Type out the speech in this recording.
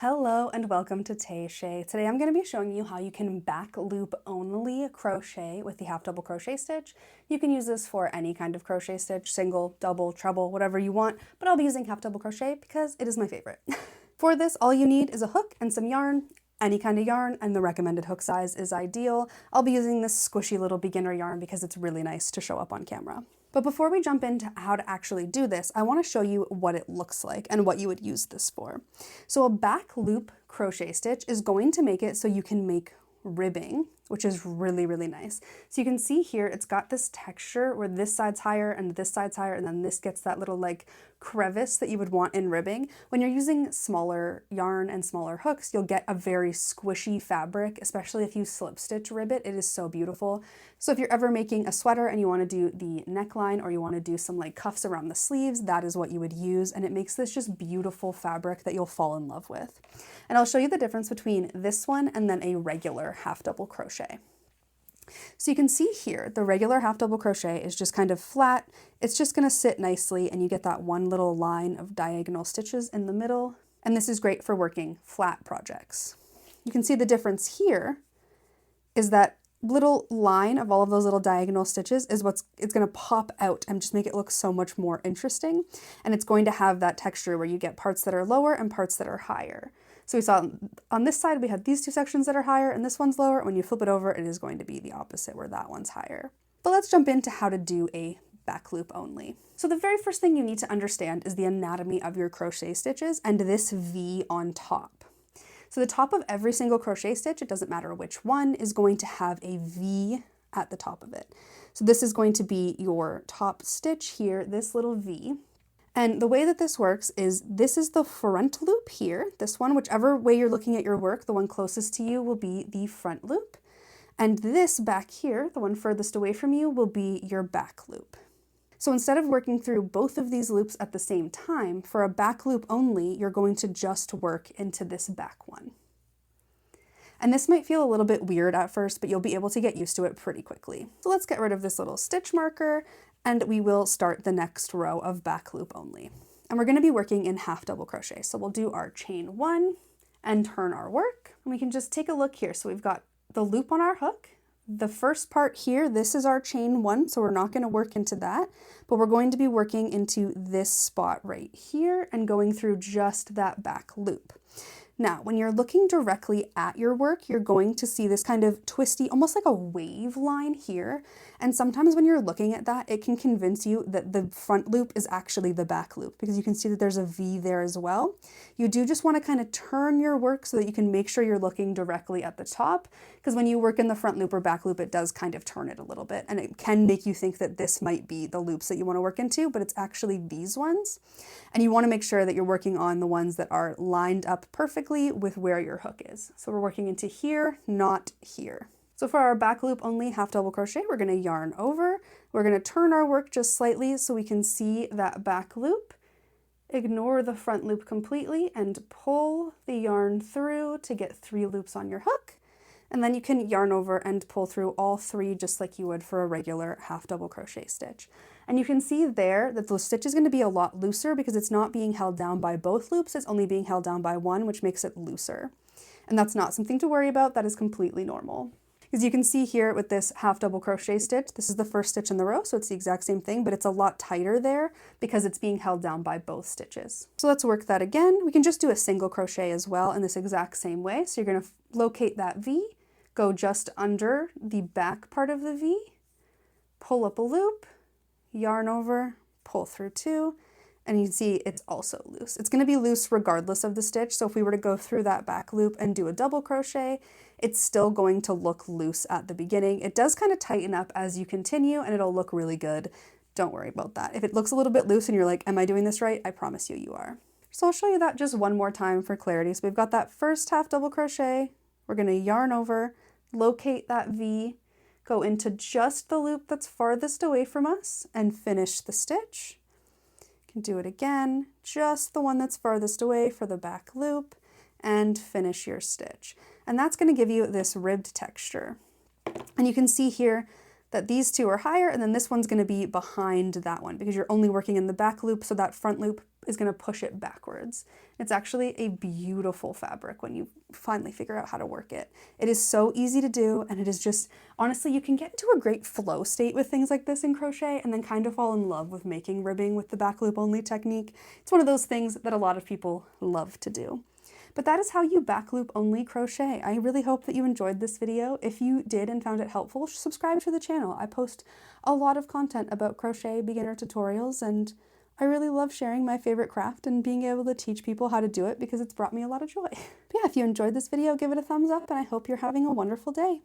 Hello and welcome to Tay-Shay. Today I'm going to be showing you how you can back loop only crochet with the half double crochet stitch. You can use this for any kind of crochet stitch, single, double, treble, whatever you want, but I'll be using half double crochet because it is my favorite. For this, all you need is a hook and some yarn, any kind of yarn, and the recommended hook size is ideal. I'll be using this squishy little beginner yarn because it's really nice to show up on camera. But before we jump into how to actually do this, I want to show you what it looks like and what you would use this for. So a back loop crochet stitch is going to make it so you can make ribbing, which is really, really nice. So you can see here, it's got this texture where this side's higher and this side's higher, and then this gets that little like crevice that you would want in ribbing. When you're using smaller yarn and smaller hooks, you'll get a very squishy fabric, especially if you slip stitch ribbit. It is so beautiful. So if you're ever making a sweater and you want to do the neckline or you want to do some like cuffs around the sleeves, that is what you would use, and it makes this just beautiful fabric that you'll fall in love with. And I'll show you the difference between this one and then a regular half double crochet. So you can see here, the regular half double crochet is just kind of flat. It's just going to sit nicely and you get that one little line of diagonal stitches in the middle. And this is great for working flat projects. You can see the difference here is that little line of all of those little diagonal stitches is it's going to pop out and just make it look so much more interesting. And it's going to have that texture where you get parts that are lower and parts that are higher. So we saw on this side, we had these two sections that are higher and this one's lower. When you flip it over, it is going to be the opposite where that one's higher. But let's jump into how to do a back loop only. So the very first thing you need to understand is the anatomy of your crochet stitches and this V on top. So the top of every single crochet stitch, it doesn't matter which one, is going to have a V at the top of it. So this is going to be your top stitch here, this little V. And the way that this works is this is the front loop here, this one, whichever way you're looking at your work, the one closest to you will be the front loop. And this back here, the one furthest away from you, will be your back loop. So instead of working through both of these loops at the same time, for a back loop only, you're going to just work into this back one. And this might feel a little bit weird at first, but you'll be able to get used to it pretty quickly. So let's get rid of this little stitch marker and we will start the next row of back loop only. And we're going to be working in half double crochet. So we'll do our chain one and turn our work. And we can just take a look here. So we've got the loop on our hook. The first part here, this is our chain one, so we're not going to work into that, but we're going to be working into this spot right here and going through just that back loop. Now, when you're looking directly at your work, you're going to see this kind of twisty, almost like a wave line here. And sometimes when you're looking at that, it can convince you that the front loop is actually the back loop because you can see that there's a V there as well. You do just want to kind of turn your work so that you can make sure you're looking directly at the top, because when you work in the front loop or back loop, it does kind of turn it a little bit and it can make you think that this might be the loops that you want to work into, but it's actually these ones. And you want to make sure that you're working on the ones that are lined up perfectly with where your hook is. So we're working into here, not here. So for our back loop only half double crochet, we're going to yarn over. We're going to turn our work just slightly so we can see that back loop. Ignore the front loop completely and pull the yarn through to get 3 loops on your hook. And then you can yarn over and pull through all 3 just like you would for a regular half double crochet stitch. And you can see there that the stitch is going to be a lot looser because it's not being held down by both loops, it's only being held down by one, which makes it looser. And that's not something to worry about, that is completely normal. As you can see here with this half double crochet stitch, this is the first stitch in the row, so it's the exact same thing, but it's a lot tighter there because it's being held down by both stitches. So let's work that again. We can just do a single crochet as well in this exact same way. So you're going to locate that V, go just under the back part of the V, pull up a loop, yarn over, pull through 2, and you can see it's also loose. It's going to be loose regardless of the stitch, so if we were to go through that back loop and do a double crochet, it's still going to look loose at the beginning. It does kind of tighten up as you continue and it'll look really good. Don't worry about that. If it looks a little bit loose and you're like, am I doing this right? I promise you, you are. So I'll show you that just one more time for clarity. So we've got that first half double crochet. We're going to yarn over, locate that V, go into just the loop that's farthest away from us and finish the stitch. You can do it again, just the one that's farthest away for the back loop and finish your stitch. And that's going to give you this ribbed texture. And you can see here that these two are higher and then this one's going to be behind that one because you're only working in the back loop, so that front loop is going to push it backwards. It's actually a beautiful fabric when you finally figure out how to work it. It is so easy to do, and it is just, honestly, you can get into a great flow state with things like this in crochet and then kind of fall in love with making ribbing with the back loop only technique. It's one of those things that a lot of people love to do. But that is how you back loop only crochet. I really hope that you enjoyed this video. If you did and found it helpful, subscribe to the channel. I post a lot of content about crochet beginner tutorials, and I really love sharing my favorite craft and being able to teach people how to do it because it's brought me a lot of joy. But yeah, if you enjoyed this video, give it a thumbs up, and I hope you're having a wonderful day.